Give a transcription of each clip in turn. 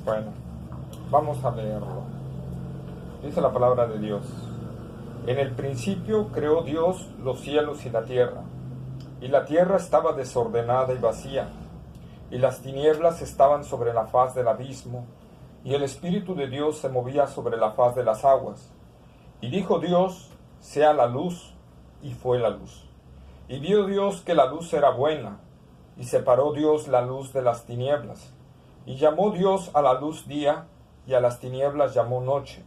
Bueno, vamos a leerlo. Dice la palabra de Dios: en el principio creó Dios los cielos y la tierra estaba desordenada y vacía, y las tinieblas estaban sobre la faz del abismo, y el Espíritu de Dios se movía sobre la faz de las aguas. Y dijo Dios: sea la luz, y fue la luz. Y vio Dios que la luz era buena, y separó Dios la luz de las tinieblas. Y llamó Dios a la luz día, y a las tinieblas llamó noche.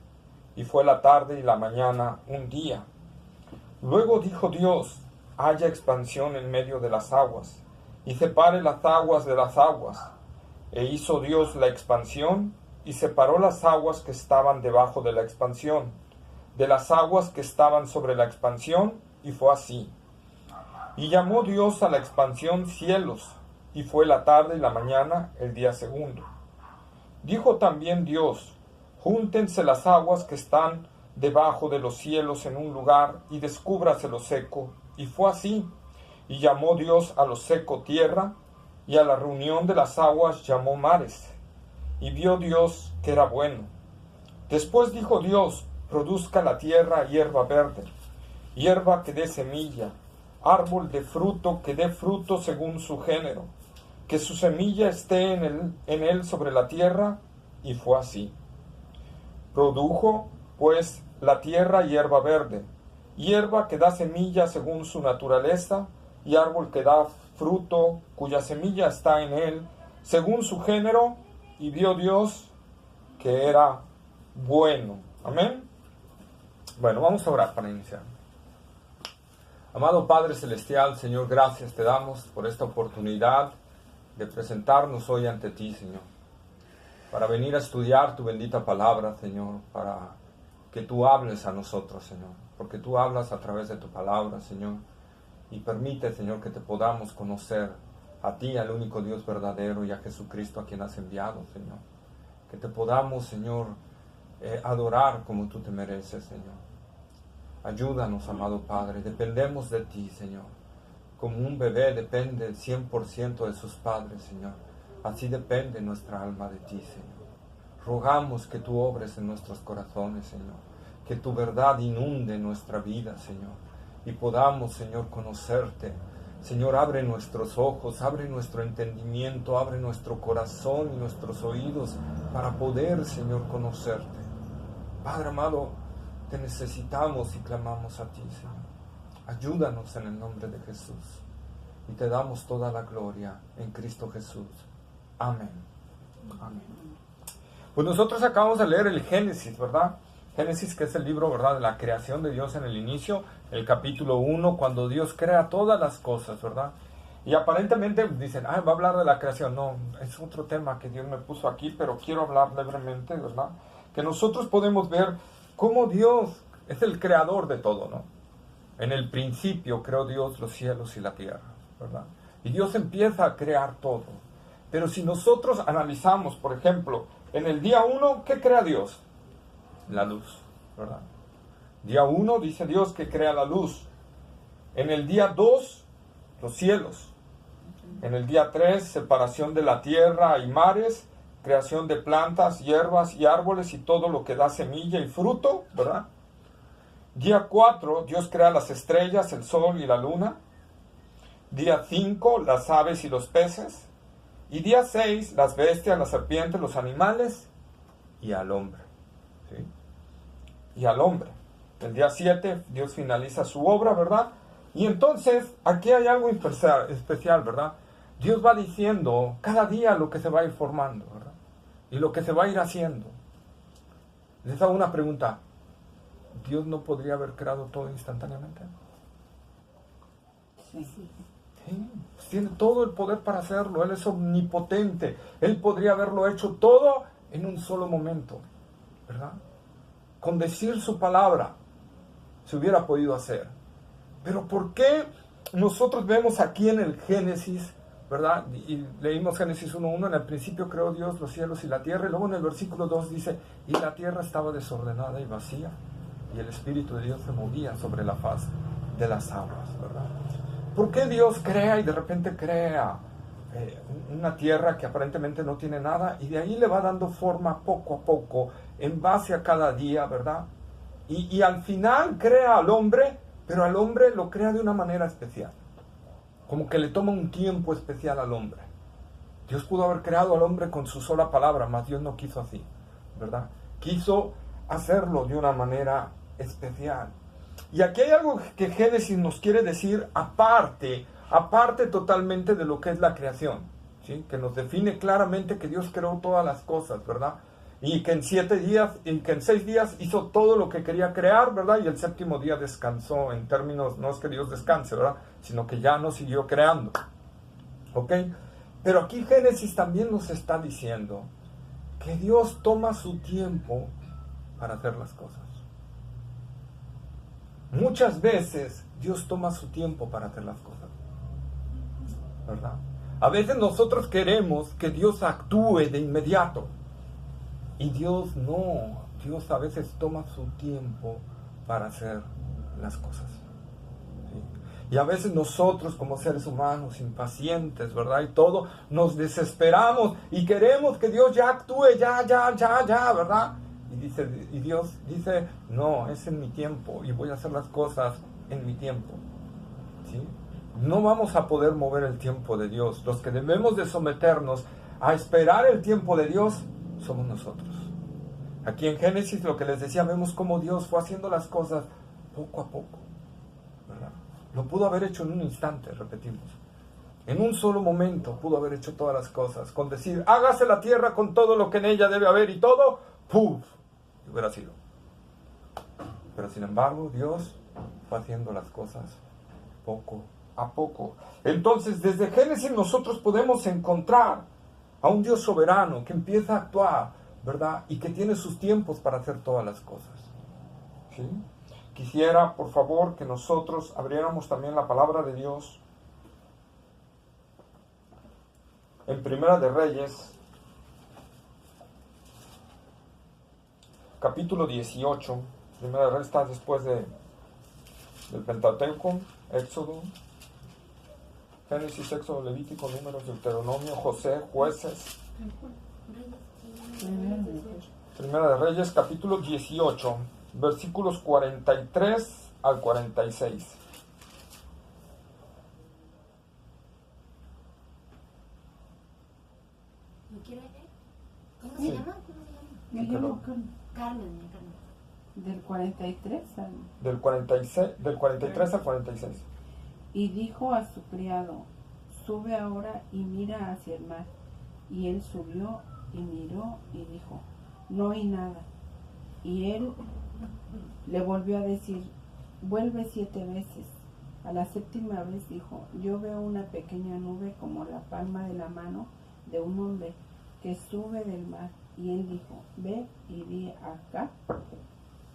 Y fue la tarde y la mañana un día. Luego dijo Dios: haya expansión en medio de las aguas, y separe las aguas de las aguas. E hizo Dios la expansión, y separó las aguas que estaban debajo de la expansión, de las aguas que estaban sobre la expansión, y fue así. Y llamó Dios a la expansión cielos, y fue la tarde y la mañana el día segundo. Dijo también Dios: júntense las aguas que están debajo de los cielos en un lugar, y descúbrase lo seco. Y fue así. Y llamó Dios a lo seco tierra, y a la reunión de las aguas llamó mares. Y vio Dios que era bueno. Después dijo Dios: produzca la tierra hierba verde, hierba que dé semilla, árbol de fruto que dé fruto según su género, que su semilla esté en él sobre la tierra. Y fue así. Produjo, pues, la tierra hierba verde, hierba que da semilla según su naturaleza, y árbol que da fruto, cuya semilla está en él, según su género. Y vio Dios que era bueno. Amén. Bueno, vamos a orar para iniciar. Amado Padre Celestial, Señor, gracias te damos por esta oportunidad de presentarnos hoy ante ti, Señor, para venir a estudiar tu bendita palabra, Señor, para que tú hables a nosotros, Señor, porque tú hablas a través de tu palabra, Señor, y permite, Señor, que te podamos conocer a ti, al único Dios verdadero, y a Jesucristo a quien has enviado, Señor, que te podamos, Señor, adorar como tú te mereces, Señor. Ayúdanos, amado Padre, dependemos de ti, Señor. Como un bebé depende 100% de sus padres, Señor, así depende nuestra alma de ti, Señor. Rogamos que tú obres en nuestros corazones, Señor, que tu verdad inunde nuestra vida, Señor, y podamos, Señor, conocerte. Señor, abre nuestros ojos, abre nuestro entendimiento, abre nuestro corazón y nuestros oídos para poder, Señor, conocerte. Padre amado, te necesitamos y clamamos a ti, Señor. Ayúdanos en el nombre de Jesús. Y te damos toda la gloria en Cristo Jesús. Amén. Amén. Pues nosotros acabamos de leer el Génesis, ¿verdad? Génesis, que es el libro, ¿verdad?, de la creación de Dios en el inicio, el capítulo 1, cuando Dios crea todas las cosas, ¿verdad? Y aparentemente dicen, va a hablar de la creación. No, es otro tema que Dios me puso aquí, pero quiero hablar brevemente, ¿verdad? Que nosotros podemos ver cómo Dios es el creador de todo, ¿no? En el principio creó Dios los cielos y la tierra, ¿verdad? Y Dios empieza a crear todo. Pero si nosotros analizamos, por ejemplo, en el día 1, ¿qué crea Dios? La luz, ¿verdad? Día 1 dice Dios que crea la luz. En el día 2, los cielos. En el día 3, separación de la tierra y mares, creación de plantas, hierbas y árboles y todo lo que da semilla y fruto, ¿verdad? Día 4, Dios crea las estrellas, el sol y la luna. Día 5, las aves y los peces. Y día 6, las bestias, las serpientes, los animales y al hombre. ¿Sí? Y al hombre. El día 7, Dios finaliza su obra, ¿verdad? Y entonces, aquí hay algo especial, ¿verdad? Dios va diciendo cada día lo que se va a ir formando, ¿verdad? Y lo que se va a ir haciendo. Les hago una pregunta. ¿Dios no podría haber creado todo instantáneamente? Sí. Sí, tiene todo el poder para hacerlo. Él es omnipotente. Él podría haberlo hecho todo en un solo momento, ¿verdad? Con decir su palabra se hubiera podido hacer. Pero ¿por qué nosotros vemos aquí en el Génesis, ¿verdad? Y leímos Génesis 1:1, en el principio creó Dios los cielos y la tierra, y luego en el versículo 2 dice, y la tierra estaba desordenada y vacía, y el Espíritu de Dios se movía sobre la faz de las aguas, ¿verdad? ¿Por qué Dios crea y de repente crea una tierra que aparentemente no tiene nada, y de ahí le va dando forma poco a poco, en base a cada día, ¿verdad? Y al final crea al hombre, pero al hombre lo crea de una manera especial. Como que le toma un tiempo especial al hombre. Dios pudo haber creado al hombre con su sola palabra, mas Dios no quiso así, ¿verdad? Quiso hacerlo de una manera especial. Y aquí hay algo que Génesis nos quiere decir aparte totalmente de lo que es la creación, ¿sí? Que nos define claramente que Dios creó todas las cosas, ¿verdad? Y que en 7 días, y que en 6 días hizo todo lo que quería crear, ¿verdad? Y el 7º día descansó, en términos, no es que Dios descanse, ¿verdad? Sino que ya no siguió creando, ¿ok? Pero aquí Génesis también nos está diciendo que Dios toma su tiempo para hacer las cosas. Muchas veces Dios toma su tiempo para hacer las cosas, ¿verdad? A veces nosotros queremos que Dios actúe de inmediato. Y Dios no. Dios a veces toma su tiempo para hacer las cosas. ¿Sí? Y a veces nosotros como seres humanos, impacientes, ¿verdad? Y todo, nos desesperamos y queremos que Dios ya actúe, ya, ¿verdad? Y Dios dice, no, es en mi tiempo y voy a hacer las cosas en mi tiempo. ¿Sí? No vamos a poder mover el tiempo de Dios. Los que debemos de someternos a esperar el tiempo de Dios somos nosotros. Aquí en Génesis, lo que les decía, vemos cómo Dios fue haciendo las cosas poco a poco, ¿verdad? Lo pudo haber hecho en un instante, repetimos. En un solo momento pudo haber hecho todas las cosas. Con decir, hágase la tierra con todo lo que en ella debe haber y todo, ¡puf! Y hubiera sido. Pero sin embargo, Dios fue haciendo las cosas poco a poco. Entonces, desde Génesis nosotros podemos encontrar a un Dios soberano que empieza a actuar, ¿verdad? Y que tiene sus tiempos para hacer todas las cosas. ¿Sí? Quisiera, por favor, que nosotros abriéramos también la palabra de Dios en Primera de Reyes, capítulo 18. Primera de Reyes está después del Pentateuco, Éxodo, Génesis, Éxodo, Levítico, Números, Deuteronomio, José, Jueces. Primera de Reyes, capítulo 18, versículos 43 al 46. ¿Cómo se llama? Me llamo Carmen. Del 43 al... Del 43 al 46. Y dijo a su criado, sube ahora y mira hacia el mar. Y él subió y miró y dijo, no hay nada. Y él le volvió a decir, vuelve 7 veces. A la 7ª vez dijo, yo veo una pequeña nube como la palma de la mano de un hombre que sube del mar. Y él dijo, ve y di acá,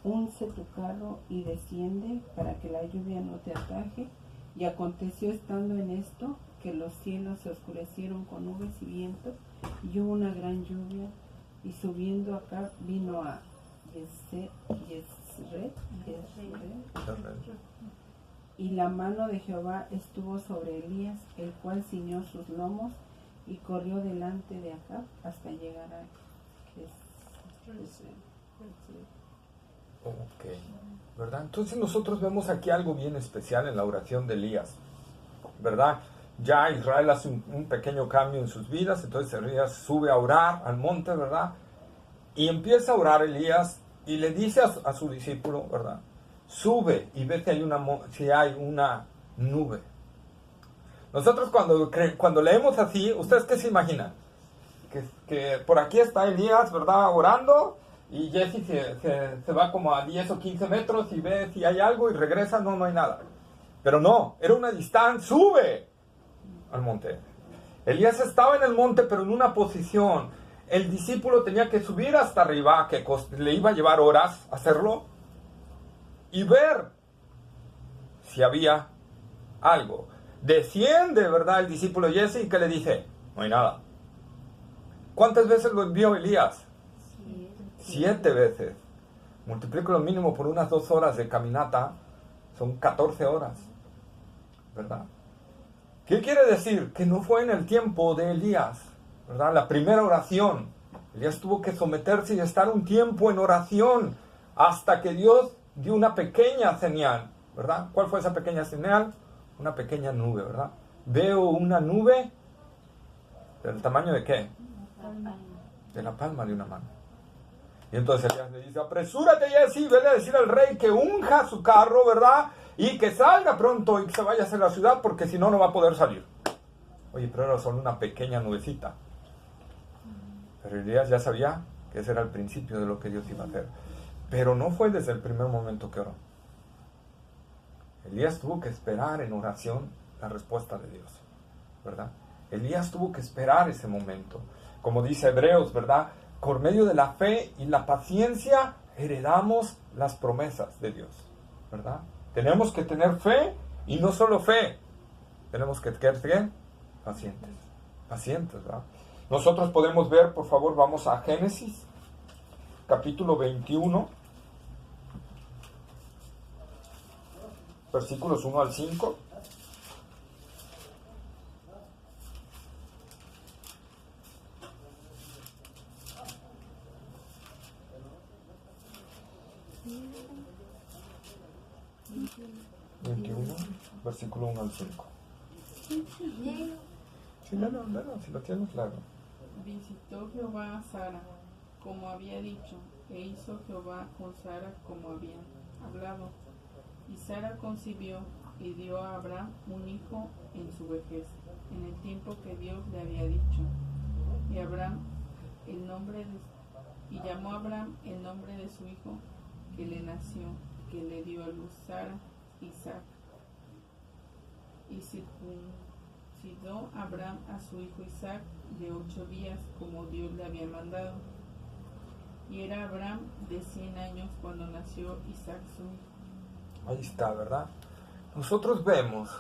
unce tu carro y desciende para que la lluvia no te ataje. Y aconteció estando en esto que los cielos se oscurecieron con nubes y viento, y hubo una gran lluvia, y subiendo acá vino a Jezreel, y la mano de Jehová estuvo sobre Elías, el cual ciñó sus lomos y corrió delante de Acab hasta llegar a Jezreel. Ok, ¿verdad? Entonces nosotros vemos aquí algo bien especial en la oración de Elías, ¿verdad? Ya Israel hace un pequeño cambio en sus vidas, entonces Elías sube a orar al monte, ¿verdad? Y empieza a orar Elías y le dice a su discípulo, ¿verdad? Sube y ve si hay una nube. Nosotros cuando leemos así, ¿ustedes qué se imaginan? Que por aquí está Elías, ¿verdad? Orando, y Jesse se va como a 10 o 15 metros y ve si hay algo y regresa, no hay nada. Pero no, era una distancia, sube al monte. Elías estaba en el monte, pero en una posición. El discípulo tenía que subir hasta arriba, que le iba a llevar horas hacerlo, y ver si había algo. Desciende, ¿verdad? El discípulo Jesse, y ¿qué le dice? No hay nada. ¿Cuántas veces lo envió Elías? 7 veces. Multiplico lo mínimo por unas 2 horas de caminata, son 14 horas, ¿verdad? ¿Qué quiere decir? Que no fue en el tiempo de Elías, ¿verdad? La primera oración. Elías tuvo que someterse y estar un tiempo en oración hasta que Dios dio una pequeña señal, ¿verdad? ¿Cuál fue esa pequeña señal? Una pequeña nube, ¿verdad? Veo una nube del tamaño de ¿qué? De la palma de una mano. Y entonces Elías le dice, apresúrate Giezi, vele a decir al rey que unja su carro, ¿verdad? Y que salga pronto y que se vaya hacia la ciudad porque si no, no va a poder salir. Oye, pero era solo una pequeña nubecita. Pero Elías ya sabía que ese era el principio de lo que Dios iba a hacer. Pero no fue desde el primer momento que oró. Elías tuvo que esperar en oración la respuesta de Dios, ¿verdad? Elías tuvo que esperar ese momento. Como dice Hebreos, ¿verdad? Por medio de la fe y la paciencia heredamos las promesas de Dios, ¿verdad? Tenemos que tener fe y no solo fe. Tenemos que ser pacientes. Pacientes, ¿verdad? Nosotros podemos ver, por favor, vamos a Génesis, capítulo 21, versículos 1 al 5. Versículo 1 al 5. Sí, léelo, si lo tienes, claro. Visitó Jehová a Sara, como había dicho, e hizo Jehová con Sara como habían hablado. Y Sara concibió y dio a Abraham un hijo en su vejez, en el tiempo que Dios le había dicho. Y llamó a Abraham el nombre de su hijo que le nació, que le dio a luz Sara, Isaac. Y circuncidó Abraham a su hijo Isaac de 8 días, como Dios le había mandado. Y era Abraham de 100 años cuando nació Isaac su hijo. Ahí está, ¿verdad? Nosotros vemos,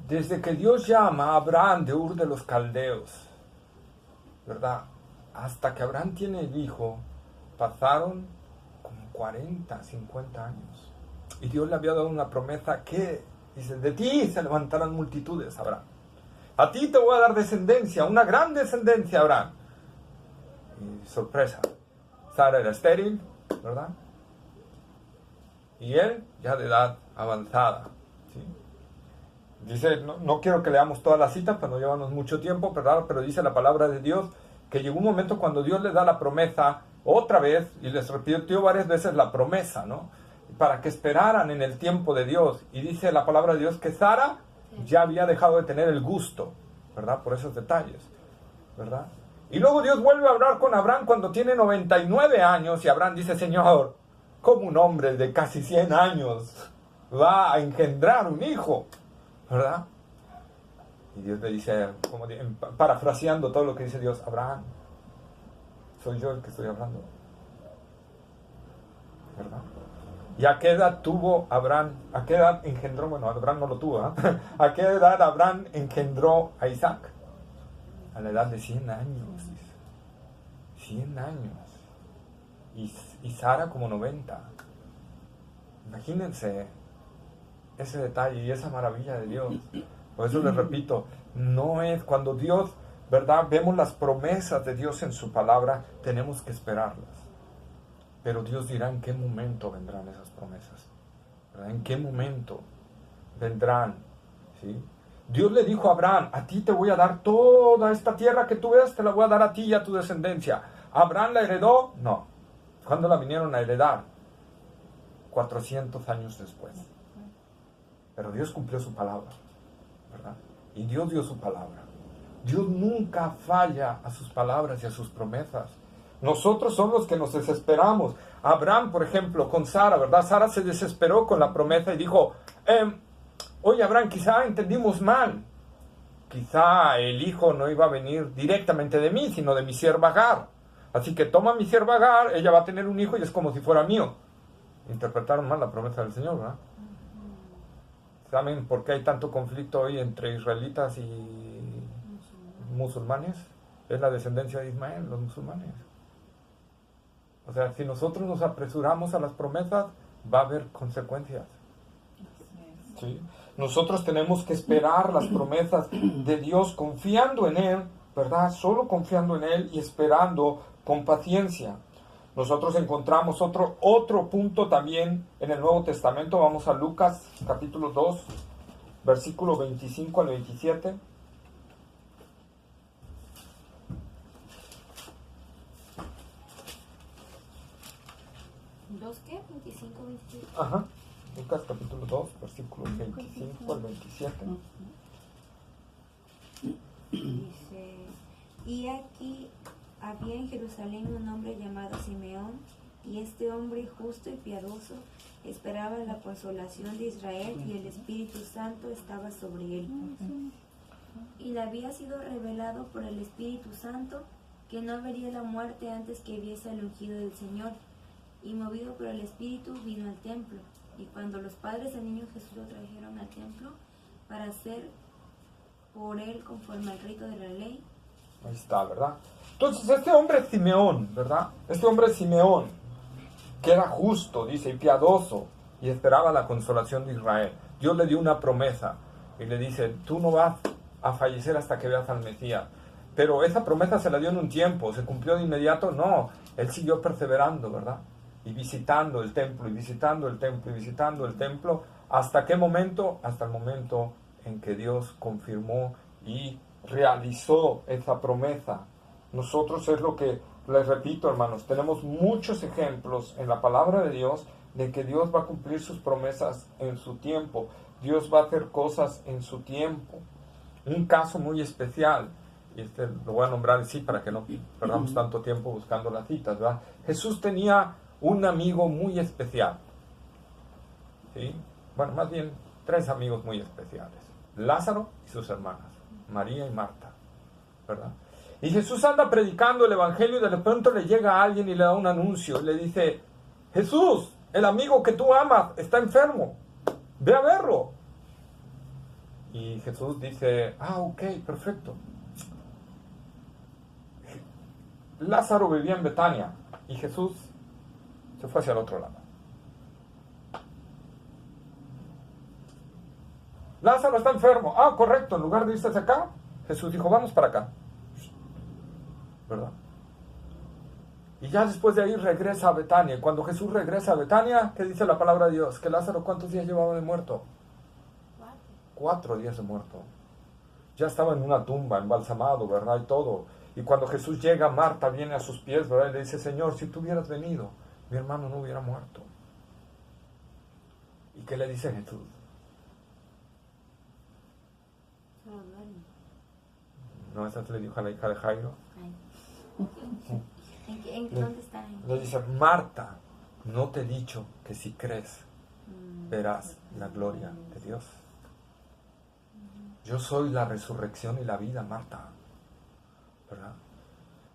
desde que Dios llama a Abraham de Ur de los Caldeos, ¿verdad? Hasta que Abraham tiene el hijo, pasaron como 40, 50 años. Y Dios le había dado una promesa que, dice, de ti se levantarán multitudes, Abraham. A ti te voy a dar descendencia, una gran descendencia, Abraham. Y sorpresa, Sara era estéril, ¿verdad? Y él ya de edad avanzada, ¿sí? Dice, no quiero que leamos toda la cita, para no llevarnos mucho tiempo, ¿verdad? Pero dice la palabra de Dios que llegó un momento cuando Dios les da la promesa otra vez, y les repitió varias veces la promesa, ¿no? Para que esperaran en el tiempo de Dios. Y dice la palabra de Dios que Sara ya había dejado de tener el gusto, ¿verdad? Por esos detalles, ¿verdad? Y luego Dios vuelve a hablar con Abraham cuando tiene 99 años, y Abraham dice, Señor, ¿cómo un hombre de casi 100 años va a engendrar un hijo? ¿Verdad? Y Dios le dice, como parafraseando todo lo que dice Dios, Abraham, soy yo el que estoy hablando, ¿verdad? ¿Y a qué edad tuvo Abraham? ¿A qué edad engendró? Bueno, Abraham no lo tuvo, ¿eh? ¿A qué edad Abraham engendró a Isaac? A la edad de 100 años. 100 años. Y Sara como 90. Imagínense ese detalle y esa maravilla de Dios. Por eso les repito, no es cuando Dios, ¿verdad? Vemos las promesas de Dios en su palabra, tenemos que esperarlas. Pero Dios dirá en qué momento vendrán esas promesas, ¿verdad? En qué momento vendrán, ¿sí? Dios le dijo a Abraham, a ti te voy a dar toda esta tierra que tú ves, te la voy a dar a ti y a tu descendencia. ¿Abraham la heredó? No. ¿Cuándo la vinieron a heredar? 400 años después. Pero Dios cumplió su palabra, ¿verdad? Y Dios dio su palabra. Dios nunca falla a sus palabras y a sus promesas. Nosotros somos los que nos desesperamos. Abraham, por ejemplo, con Sara, ¿verdad? Sara se desesperó con la promesa y dijo, oye, Abraham, quizá entendimos mal. Quizá el hijo no iba a venir directamente de mí, sino de mi sierva Agar. Así que toma a mi sierva Agar, ella va a tener un hijo y es como si fuera mío. Interpretaron mal la promesa del Señor, ¿verdad? ¿Saben por qué hay tanto conflicto hoy entre israelitas y musulmanes? Es la descendencia de Ismael, los musulmanes. O sea, si nosotros nos apresuramos a las promesas, va a haber consecuencias. ¿Sí? Nosotros tenemos que esperar las promesas de Dios confiando en Él, ¿verdad? Solo confiando en Él y esperando con paciencia. Nosotros encontramos otro punto también en el Nuevo Testamento. Vamos a Lucas capítulo 2, versículo 25 al 27. ¿Dos qué? 25, 27. Ajá. Lucas capítulo 2, versículos 25 al 27. Dice, y aquí había en Jerusalén un hombre llamado Simeón, y este hombre justo y piadoso esperaba la consolación de Israel, y el Espíritu Santo estaba sobre él. Y le había sido revelado por el Espíritu Santo que no vería la muerte antes que viese el ungido del Señor. Y movido por el Espíritu vino al templo. Y cuando los padres del niño Jesús lo trajeron al templo para hacer por él conforme al rito de la ley. Ahí está, ¿verdad? Entonces este hombre Simeón, ¿verdad? Este hombre Simeón, que era justo, dice, y piadoso, y esperaba la consolación de Israel. Dios le dio una promesa y le dice, tú no vas a fallecer hasta que veas al Mesías. Pero esa promesa se la dio en un tiempo, ¿se cumplió de inmediato? No, él siguió perseverando, ¿verdad? Y visitando el templo, y visitando el templo, y visitando el templo. ¿Hasta qué momento? Hasta el momento en que Dios confirmó y realizó esa promesa. Nosotros es lo que, les repito, hermanos, tenemos muchos ejemplos en la palabra de Dios de que Dios va a cumplir sus promesas en su tiempo. Dios va a hacer cosas en su tiempo. Un caso muy especial, y lo voy a nombrar así para que no perdamos tanto tiempo buscando las citas, ¿verdad? Jesús tenía un amigo muy especial, ¿sí? Bueno, más bien 3 amigos muy especiales: Lázaro y sus hermanas, María y Marta, ¿verdad? Y Jesús anda predicando el evangelio y de pronto le llega a alguien y le da un anuncio y le dice: Jesús, el amigo que tú amas está enfermo, ve a verlo. Y Jesús dice: ok, perfecto. Lázaro vivía en Betania y Jesús se fue hacia el otro lado. Lázaro está enfermo. Correcto, en lugar de irse hacia acá, Jesús dijo, vamos para acá, ¿verdad? Y ya después de ahí regresa a Betania. Y cuando Jesús regresa a Betania, ¿qué dice la palabra de Dios? Que Lázaro, ¿cuántos días llevaba de muerto? 4 días de muerto. Ya estaba en una tumba, embalsamado, ¿verdad? Y todo. Y cuando Jesús llega, Marta viene a sus pies, ¿verdad? Y le dice, Señor, si tú hubieras venido, mi hermano no hubiera muerto. ¿Y qué le dice Jesús? No, esa le dijo a la hija de Jairo. ¿Dónde está? Le dice, Marta, no te he dicho que si crees, verás la gloria de Dios. Yo soy la resurrección y la vida, Marta, ¿verdad?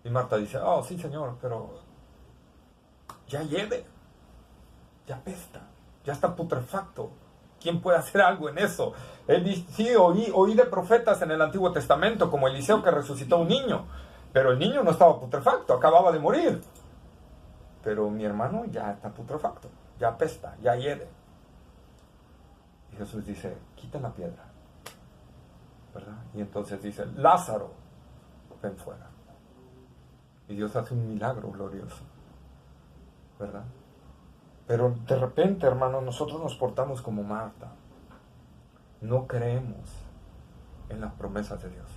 Y Marta dice, sí, Señor, pero ya hiede, ya apesta, ya está putrefacto. ¿Quién puede hacer algo en eso? Él dice, sí, oí de profetas en el Antiguo Testamento, como Eliseo que resucitó un niño, pero el niño no estaba putrefacto, acababa de morir. Pero mi hermano ya está putrefacto, ya apesta, ya hiede. Y Jesús dice, quita la piedra, ¿verdad? Y entonces dice, Lázaro, ven fuera. Y Dios hace un milagro glorioso, ¿verdad? Pero de repente, hermanos, nosotros nos portamos como Marta. No creemos en las promesas de Dios.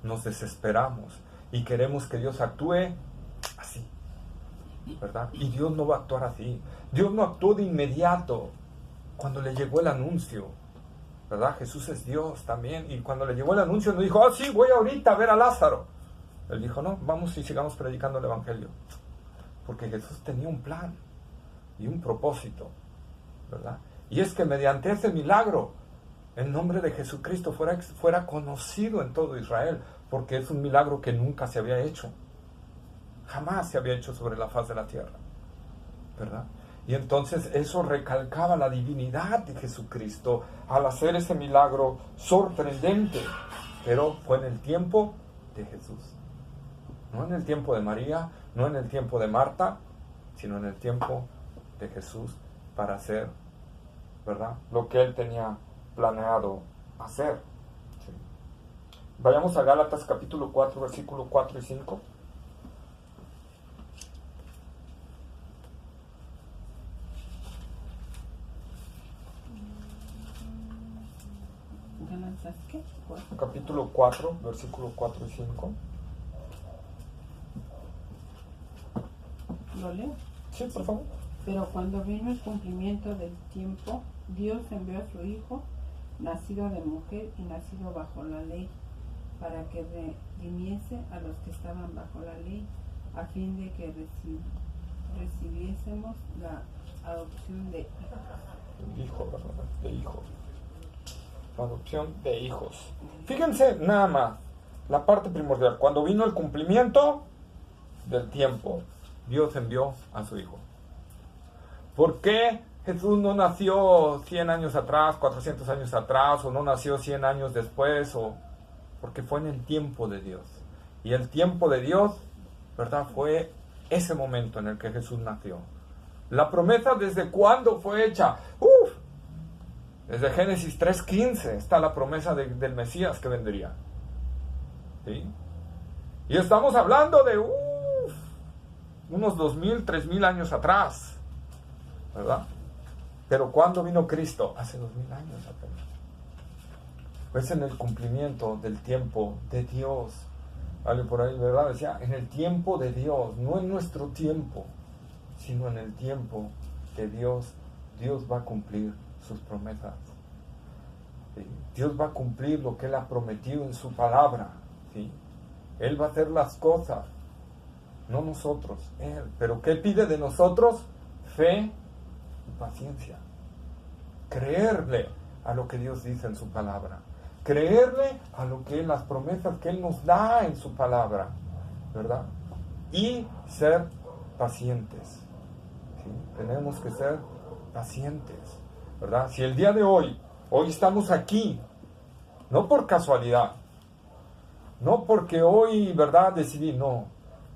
Nos desesperamos y queremos que Dios actúe así, ¿verdad? Y Dios no va a actuar así. Dios no actuó de inmediato cuando le llegó el anuncio, ¿verdad? Jesús es Dios también. Y cuando le llegó el anuncio no dijo, sí, voy ahorita a ver a Lázaro. Él dijo, no, vamos y sigamos predicando el evangelio. Porque Jesús tenía un plan y un propósito, ¿verdad? Y es que mediante ese milagro el nombre de Jesucristo fuera conocido en todo Israel, porque es un milagro que nunca se había hecho, jamás se había hecho sobre la faz de la tierra, ¿verdad? Y entonces eso recalcaba la divinidad de Jesucristo al hacer ese milagro sorprendente, pero fue en el tiempo de Jesús, no en el tiempo de María, no en el tiempo de Marta, sino en el tiempo de Jesús para hacer, ¿verdad?, lo que él tenía planeado hacer. ¿Sí? Vayamos a Gálatas capítulo 4, versículo 4 y 5. ¿Gálatas qué? Capítulo 4, versículo 4 y 5. ¿Lo leo? Sí, por favor. Pero cuando vino el cumplimiento del tiempo, Dios envió a su Hijo, nacido de mujer y nacido bajo la ley, para que redimiese a los que estaban bajo la ley, a fin de que recibiésemos la adopción de Hijo, ¿verdad? De hijo. La adopción de hijos. Fíjense nada más, la parte primordial. Cuando vino el cumplimiento del tiempo, Dios envió a su Hijo. ¿Por qué Jesús no nació 100 años atrás, 400 años atrás, o no nació 100 años después? Porque fue en el tiempo de Dios. Y el tiempo de Dios, ¿verdad?, fue ese momento en el que Jesús nació. La promesa, ¿desde cuándo fue hecha? Desde Génesis 3:15 está la promesa del Mesías que vendría. ¿Sí? Y estamos hablando de unos 2000, 3000 años atrás, ¿verdad? Pero ¿cuándo vino Cristo? Hace 2000 años apenas. Pues en el cumplimiento del tiempo de Dios. Vale, por ahí, ¿verdad? Decía, en el tiempo de Dios, no en nuestro tiempo, sino en el tiempo de Dios. Dios va a cumplir sus promesas. ¿Sí? Dios va a cumplir lo que Él ha prometido en su palabra. ¿Sí? Él va a hacer las cosas, no nosotros, Él. Pero ¿qué pide de nosotros? Fe y paciencia. Creerle a lo que Dios dice en su palabra. Creerle a lo que las promesas que Él nos da en su palabra, ¿verdad? Y ser pacientes. ¿Sí? Tenemos que ser pacientes, ¿verdad? Si el día de hoy estamos aquí, no por casualidad, no porque hoy, ¿verdad?, decidí, no,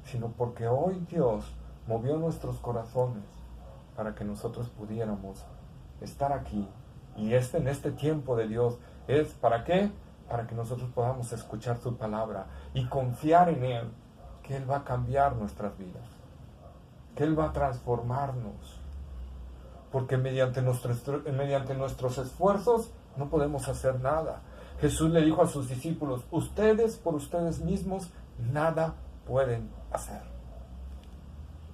sino porque hoy Dios movió nuestros corazones para que nosotros pudiéramos estar aquí. Y en este tiempo de Dios es, ¿para qué? Para que nosotros podamos escuchar su palabra y confiar en Él, que Él va a cambiar nuestras vidas, que Él va a transformarnos. Porque mediante nuestros esfuerzos no podemos hacer nada. Jesús le dijo a sus discípulos, ustedes por ustedes mismos nada pueden hacer.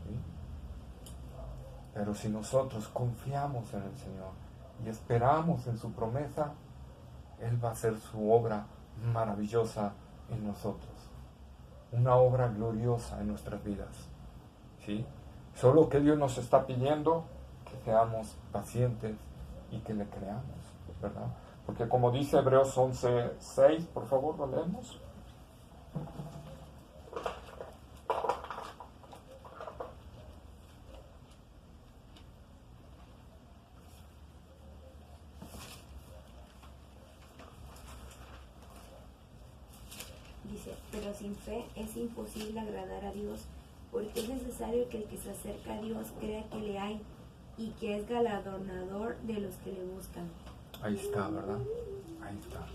¿Sí? Pero si nosotros confiamos en el Señor y esperamos en su promesa, Él va a hacer su obra maravillosa en nosotros. Una obra gloriosa en nuestras vidas. ¿Sí? Solo que Dios nos está pidiendo que seamos pacientes y que le creamos, ¿verdad? Porque como dice Hebreos 11:6, por favor, lo leemos. Dice, pero sin fe es imposible agradar a Dios, porque es necesario que el que se acerca a Dios crea que le hay y que es galardonador de los que le buscan. Ahí está, ¿verdad? Ahí está.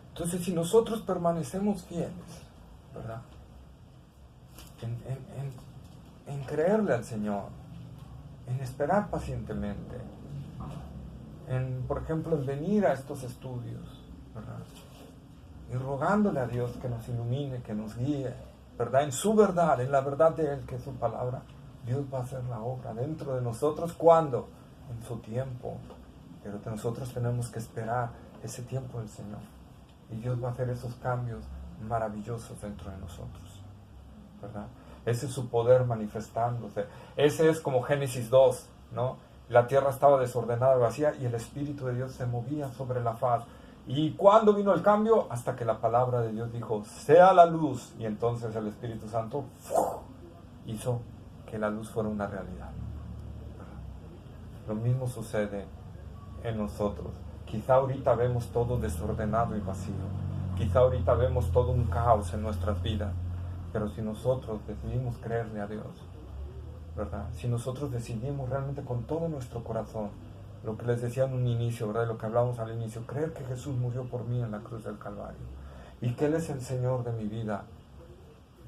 Entonces, si nosotros permanecemos fieles, ¿verdad?, en creerle al Señor, en esperar pacientemente, por ejemplo, en venir a estos estudios, ¿verdad?, y rogándole a Dios que nos ilumine, que nos guíe, ¿verdad?, en su verdad, en la verdad de Él, que es su palabra, Dios va a hacer la obra dentro de nosotros. ¿Cuándo? En su tiempo. Pero nosotros tenemos que esperar ese tiempo del Señor. Y Dios va a hacer esos cambios maravillosos dentro de nosotros, ¿verdad? Ese es su poder manifestándose. Ese es como Génesis 2, ¿no? La tierra estaba desordenada y vacía y el Espíritu de Dios se movía sobre la faz. ¿Y cuándo vino el cambio? Hasta que la palabra de Dios dijo, sea la luz. Y entonces el Espíritu Santo hizo que la luz fuera una realidad. Lo mismo sucede en nosotros. Quizá ahorita vemos todo desordenado y vacío. Quizá ahorita vemos todo un caos en nuestras vidas. Pero si nosotros decidimos creerle a Dios, ¿verdad?, si nosotros decidimos realmente con todo nuestro corazón Lo que les decía en un inicio, ¿verdad? Lo que hablamos al inicio, creer que Jesús murió por mí en la cruz del Calvario y que Él es el Señor de mi vida.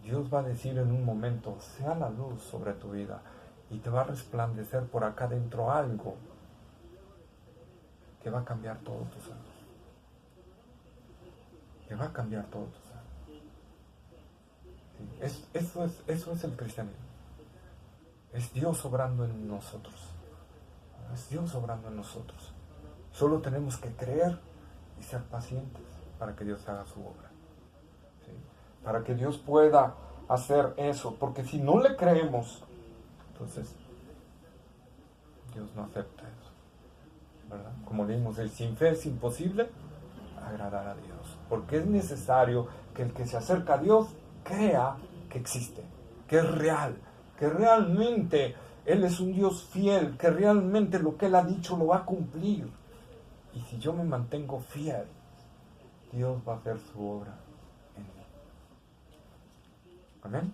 Dios va a decir en un momento, sea la luz sobre tu vida y te va a resplandecer por acá dentro algo que va a cambiar todos tus años. Que va a cambiar todos tus años. Sí, eso es el cristianismo. Es Dios obrando en nosotros. Es Dios obrando en nosotros. Solo tenemos que creer y ser pacientes para que Dios haga su obra. ¿Sí? Para que Dios pueda hacer eso. Porque si no le creemos, entonces Dios no acepta eso. ¿Verdad? Como leímos, sin fe es imposible agradar a Dios. Porque es necesario que el que se acerca a Dios crea que existe, que es real, que realmente Él es un Dios fiel, que realmente lo que Él ha dicho lo va a cumplir. Y si yo me mantengo fiel, Dios va a hacer su obra en mí. ¿Amén?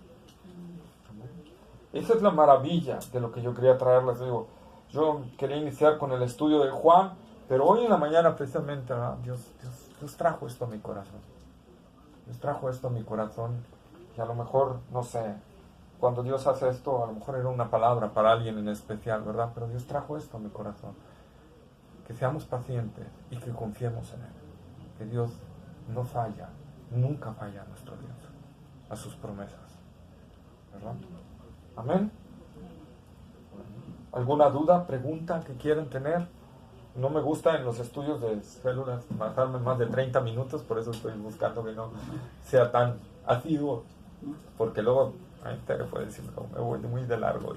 ¿Amén? Esa es la maravilla de lo que yo quería traerles. Digo, yo quería iniciar con el estudio de Juan, pero hoy en la mañana precisamente Dios trajo esto a mi corazón. Dios trajo esto a mi corazón y a lo mejor, no sé, cuando Dios hace esto, a lo mejor era una palabra para alguien en especial, ¿verdad? Pero Dios trajo esto a mi corazón. Que seamos pacientes y que confiemos en Él. Que Dios no falla, nunca falla a nuestro Dios, a sus promesas. ¿Verdad? Amén. ¿Alguna duda, pregunta que quieran tener? No me gusta en los estudios de células pasarme más de 30 minutos, por eso estoy buscando que no sea tan asiduo, porque luego te puede decir, no, me voy muy de largo.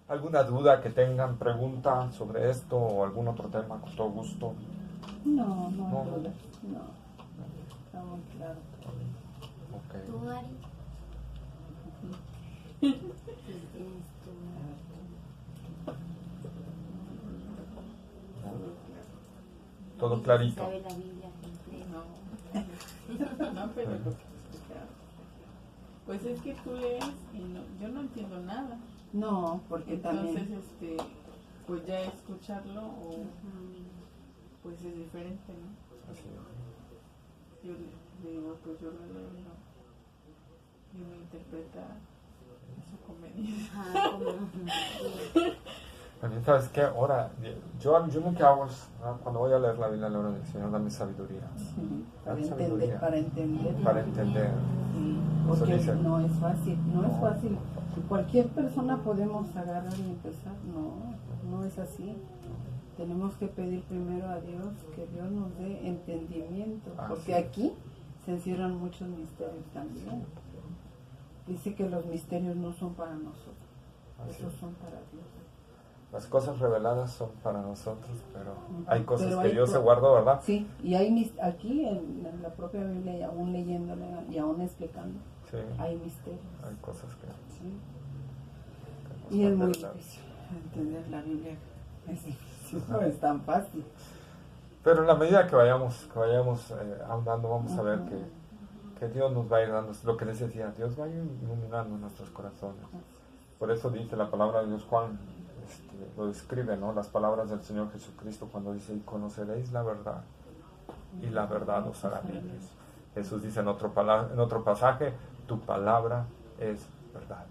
¿Alguna duda que tengan, pregunta sobre esto o algún otro tema con todo gusto? No. Está muy claro. Okay. ¿Tú, Ari? Todo clarito. ¿Sabe la Biblia completa? No, pero pues es que tú lees y yo no entiendo nada. No, porque entonces, también. Pues ya escucharlo pues es diferente, ¿no? Así es. Yo le digo, pues yo lo leo y me interpreta su conveniencia. También, ¿sabes qué? Ahora, yo lo que hago es, cuando voy a leer la Biblia, le oro al Señor, dame sabiduría. Sí, Dame sabiduría. Para entender. Para entender. Sí, porque dice, no es fácil. Cualquier persona podemos agarrar y empezar. No es así. Tenemos que pedir primero a Dios que Dios nos dé entendimiento, porque aquí se encierran muchos misterios también. Dice que los misterios no son para nosotros, esos son para Dios. Las cosas reveladas son para nosotros, pero hay cosas que Dios se guardó, ¿verdad? Sí, y hay aquí en la propia Biblia, y aún leyéndola y aún explicando, hay misterios. Hay cosas que... Sí. Y es muy difícil entender la Biblia, es difícil, no es tan fácil. Pero en la medida que vayamos ahondando, vamos a ver que Dios nos va a ir dando, lo que les decía, Dios va a ir iluminando nuestros corazones. Por eso dice la palabra de Dios, Juan lo describe, ¿no? Las palabras del Señor Jesucristo cuando dice, y conoceréis la verdad, y la verdad os hará libres. Jesús dice en otro pasaje, tu palabra es verdad.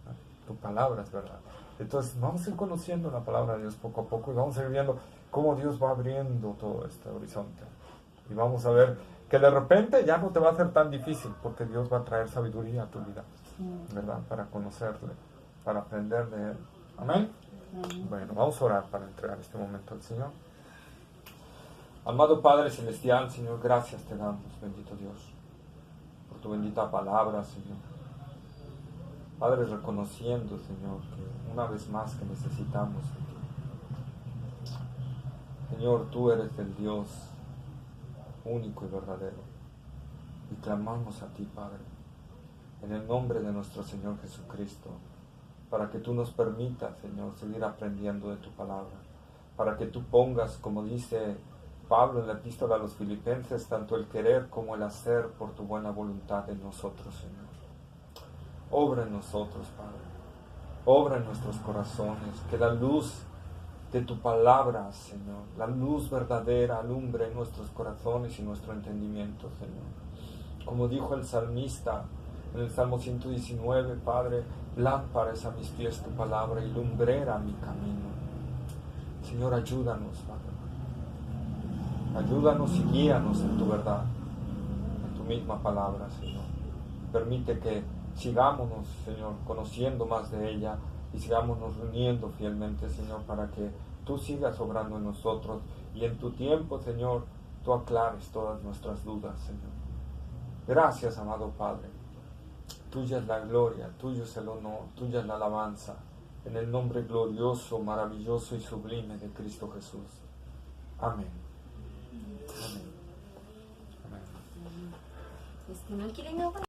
¿No? Tu palabra es verdad. Entonces vamos a ir conociendo la palabra de Dios poco a poco y vamos a ir viendo cómo Dios va abriendo todo este horizonte. Y vamos a ver que de repente ya no te va a ser tan difícil, porque Dios va a traer sabiduría a tu vida, ¿verdad? Para conocerle, para aprender de Él. Amén. Bueno, vamos a orar para entregar este momento al Señor. Amado Padre Celestial, Señor, gracias te damos, bendito Dios, por tu bendita palabra, Señor. Padre, reconociendo, Señor, que una vez más que necesitamos, Señor, tú eres el Dios único y verdadero. Y clamamos a ti, Padre, en el nombre de nuestro Señor Jesucristo, para que tú nos permitas, Señor, seguir aprendiendo de tu palabra, para que tú pongas, como dice Pablo en la epístola a los Filipenses, tanto el querer como el hacer por tu buena voluntad en nosotros, Señor. Obra en nosotros, Padre. obra en nuestros corazones, que la luz de tu palabra, Señor, la luz verdadera alumbre en nuestros corazones y nuestro entendimiento, Señor. Como dijo el salmista en el Salmo 119, Padre, lámpara es a mis pies tu palabra y lumbrera mi camino. Señor, ayúdanos, Padre. Ayúdanos y guíanos en tu verdad, en tu misma palabra, Señor. Permite que sigámonos, Señor, conociendo más de ella y sigámonos reuniendo fielmente, Señor, para que tú sigas obrando en nosotros y en tu tiempo, Señor, tú aclares todas nuestras dudas, Señor. Gracias, amado Padre. Tuya es la gloria, tuyo es el honor, tuya es la alabanza, en el nombre glorioso, maravilloso y sublime de Cristo Jesús. Amén. Amén. Amén. Es que no quieren hablar.